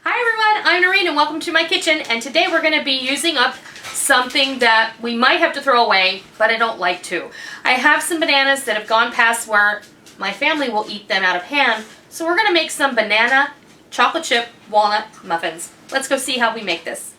Hi everyone, I'm Noreen and welcome to my kitchen, and today we're going to be using up something that we might have to throw away, but I don't like to. I have some bananas that have gone past where my family will eat them out of hand, so we're going to make some banana chocolate chip walnut muffins. Let's go see how we make this.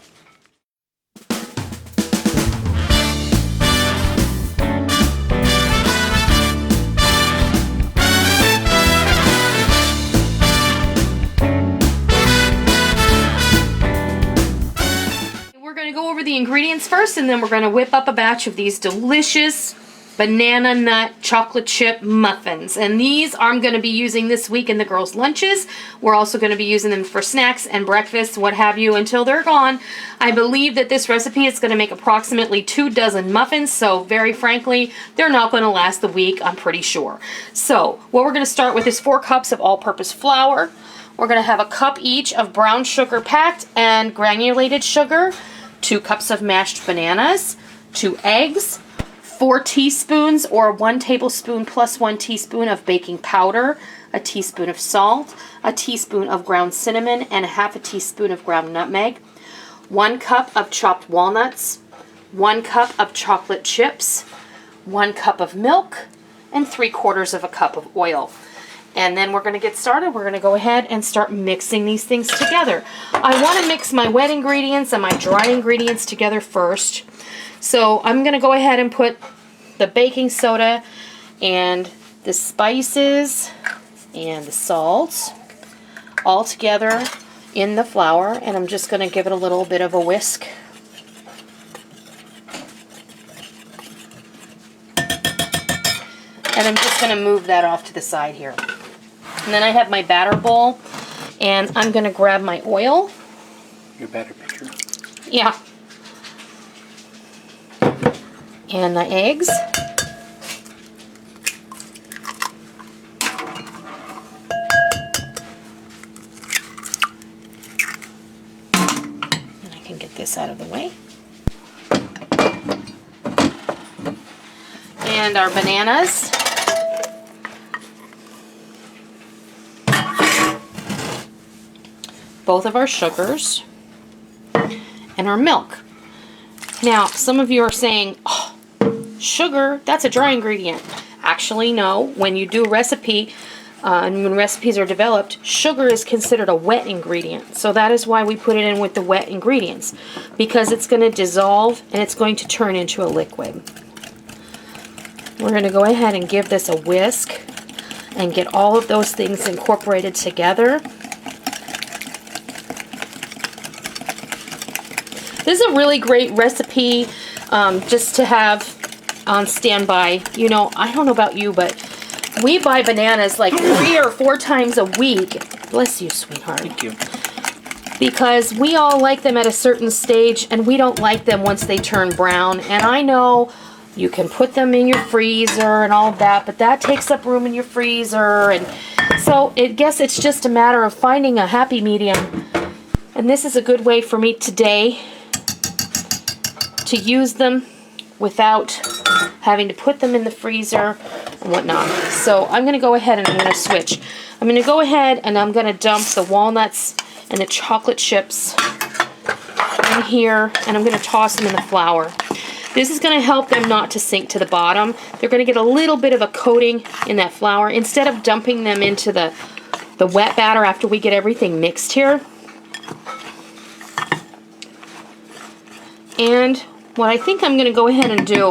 We're going to go over the ingredients first, and then we're going to whip up a batch of these delicious banana nut chocolate chip muffins. And these I'm going to be using this week in the girls' lunches. We're also going to be using them for snacks and breakfast, what have you, until they're gone. I believe that this recipe is going to make approximately 2 dozen muffins, so very frankly, they're not going to last the week, I'm pretty sure. So what we're going to start with is 4 cups of all-purpose flour. We're going to have a cup each of brown sugar packed and granulated sugar, 2 cups of mashed bananas, 2 eggs, 4 teaspoons or 1 tablespoon plus 1 teaspoon of baking powder, a teaspoon of salt, a teaspoon of ground cinnamon, and ½ teaspoon of ground nutmeg, 1 cup of chopped walnuts, 1 cup of chocolate chips, 1 cup of milk, and 3/4 cup of oil. And then we're going to get started. We're going to go ahead and start mixing these things together. I want to mix my wet ingredients and my dry ingredients together first. So I'm going to go ahead and put the baking soda and the spices and the salt all together in the flour. And I'm just going to give it a little bit of a whisk. And I'm just going to move that off to the side here. And then I have my batter bowl, and I'm going to grab my oil. Your batter pitcher? Yeah. And the eggs. And I can get this out of the way. And our bananas. Both of our sugars, and our milk. Now, some of you are saying, oh, sugar, that's a dry ingredient. Actually, no. When you do a recipe, and when recipes are developed, sugar is considered a wet ingredient. So that is why we put it in with the wet ingredients, because it's going to dissolve and it's going to turn into a liquid. We're going to go ahead and give this a whisk and get all of those things incorporated together. This is a really great recipe just to have on standby. You know, I don't know about you, but we buy bananas like 3 or 4 times a week. Bless you, sweetheart. Thank you. Because we all like them at a certain stage, and we don't like them once they turn brown. And I know you can put them in your freezer and all of that, but that takes up room in your freezer. And so I guess it's just a matter of finding a happy medium. And this is a good way for me today to use them without having to put them in the freezer and whatnot. So I'm going to go ahead and I'm going to switch. I'm going to go ahead and I'm going to dump the walnuts and the chocolate chips in here, and I'm going to toss them in the flour. This is going to help them not to sink to the bottom. They're going to get a little bit of a coating in that flour instead of dumping them into the wet batter after we get everything mixed here. And what I think I'm going to go ahead and do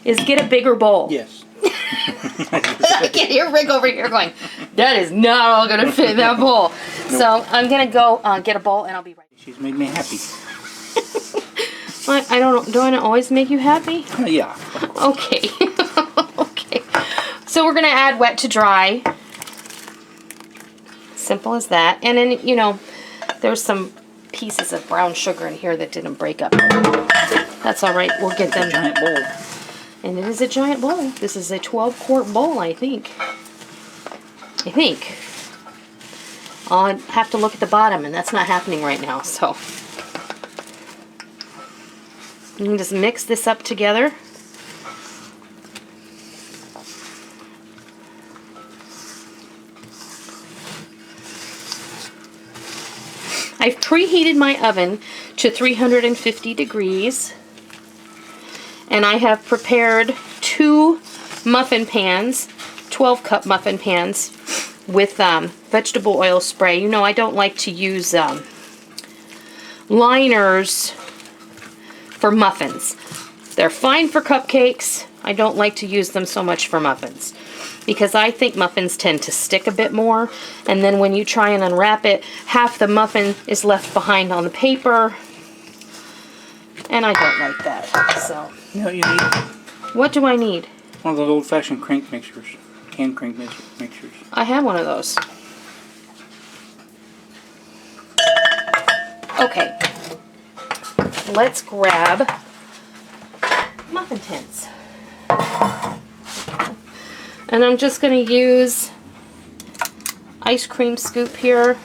is get a bigger bowl. Yes. I can hear Rick over here going, that is not all going to fit in that bowl. Nope. So I'm going to go get a bowl, and I'll be right back. She's made me happy. I don't know. Do I always make you happy? Yeah. Okay. Okay. So we're going to add wet to dry. Simple as that. And then, you know, there's some pieces of brown sugar in here that didn't break up. That's all right. We'll get them. A giant bowl. And it is a giant bowl. This is a 12-quart bowl, I think. I'll have to look at the bottom, and that's not happening right now. So you can just mix this up together. I've preheated my oven to 350 degrees. And I have prepared 2 muffin pans, 12-cup muffin pans with vegetable oil spray. You know, I don't like to use liners for muffins. They're fine for cupcakes. I don't like to use them so much for muffins because I think muffins tend to stick a bit more, and then when you try and unwrap it, half the muffin is left behind on the paper, and I don't like that. So, You know what you need? what do I need? One of those old-fashioned crank mixers. Hand crank mixers. I have one of those. Okay. Let's grab muffin tins. And I'm just going to use ice cream scoop here.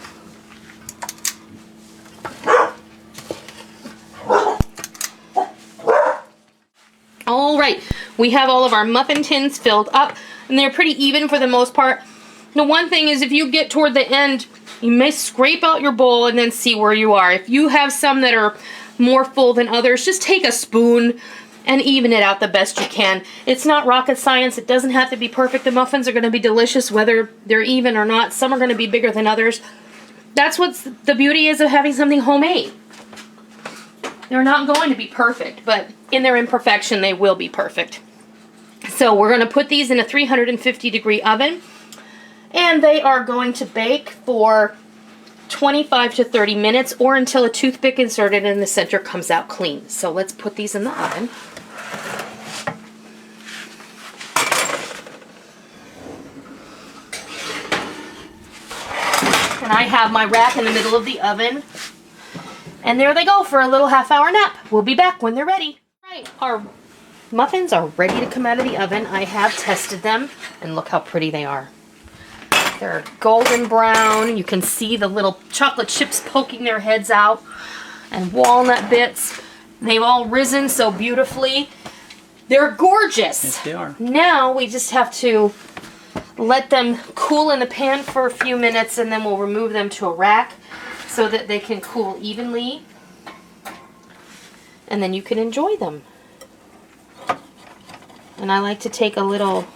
All right, we have all of our muffin tins filled up, and they're pretty even for the most part. The one thing is, if you get toward the end, you may scrape out your bowl and then see where you are. If you have some that are more full than others, just take a spoon and even it out the best you can. It's not rocket science. It doesn't have to be perfect. The muffins are going to be delicious whether they're even or not. Some are going to be bigger than others. That's what the beauty is of having something homemade. They're not going to be perfect, but in their imperfection, they will be perfect. So we're going to put these in a 350-degree oven, and they are going to bake for 25 to 30 minutes or until a toothpick inserted in the center comes out clean. So let's put these in the oven. And I have my rack in the middle of the oven. And there they go for a little half-hour nap. We'll be back when they're ready. Right, our muffins are ready to come out of the oven. I have tested them, and look how pretty they are. They're golden brown. You can see the little chocolate chips poking their heads out, and walnut bits. They've all risen so beautifully. They're gorgeous. Yes, they are. Now we just have to let them cool in the pan for a few minutes, and then we'll remove them to a rack so that they can cool evenly, and then you can enjoy them. And I like to take a little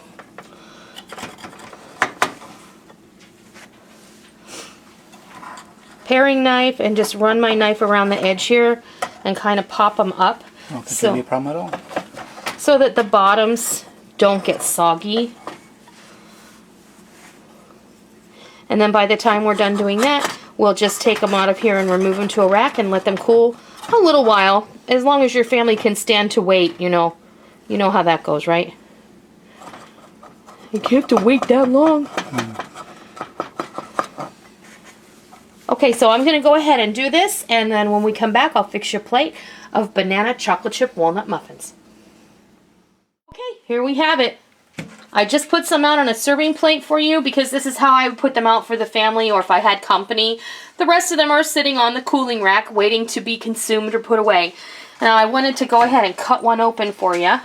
paring knife and just run my knife around the edge here and kind of pop them up. I don't think there'll be a problem at all. So that the bottoms don't get soggy. And then by the time we're done doing that, we'll just take them out of here and remove them to a rack and let them cool a little while. As long as your family can stand to wait, you know how that goes, right? You can't have to wait that long. Okay, so I'm going to go ahead and do this, and then when we come back, I'll fix your plate of banana chocolate chip walnut muffins. Okay, here we have it. I just put some out on a serving plate for you because this is how I would put them out for the family or if I had company. The rest of them are sitting on the cooling rack waiting to be consumed or put away. Now I wanted to go ahead and cut one open for you.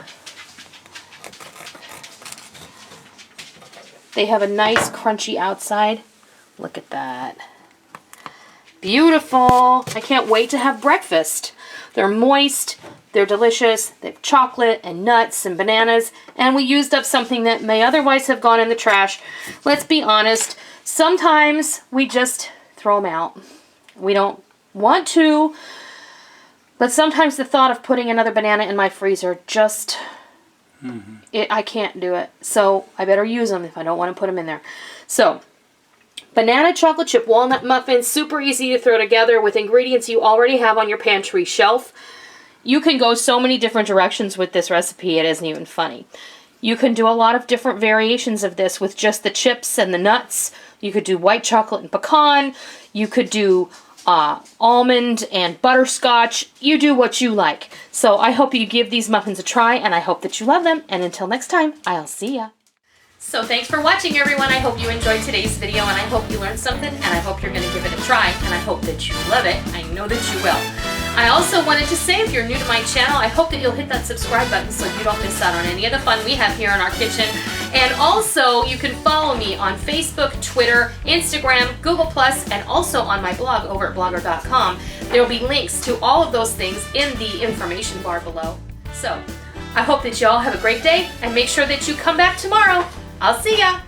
They have a nice crunchy outside. Look at that. Beautiful. I can't wait to have breakfast. They're moist. They're delicious. They have chocolate and nuts and bananas, and we used up something that may otherwise have gone in the trash. Let's be honest, sometimes we just throw them out. We don't want to, but sometimes the thought of putting another banana in my freezer just, I can't do it. So I better use them if I don't want to put them in there. So, banana chocolate chip walnut muffins, super easy to throw together with ingredients you already have on your pantry shelf. You can go so many different directions with this recipe, it isn't even funny. You can do a lot of different variations of this with just the chips and the nuts. You could do white chocolate and pecan. You could do almond and butterscotch. You do what you like. So I hope you give these muffins a try, and I hope that you love them. And until next time, I'll see ya. So thanks for watching, everyone. I hope you enjoyed today's video, and I hope you learned something, and I hope you're going to give it a try, and I hope that you love it. I know that you will. I also wanted to say, if you're new to my channel, I hope that you'll hit that subscribe button so you don't miss out on any of the fun we have here in our kitchen. And also, you can follow me on Facebook, Twitter, Instagram, Google+, and also on my blog over at blogger.com. There will be links to all of those things in the information bar below. So, I hope that you all have a great day, and make sure that you come back tomorrow. I'll see ya!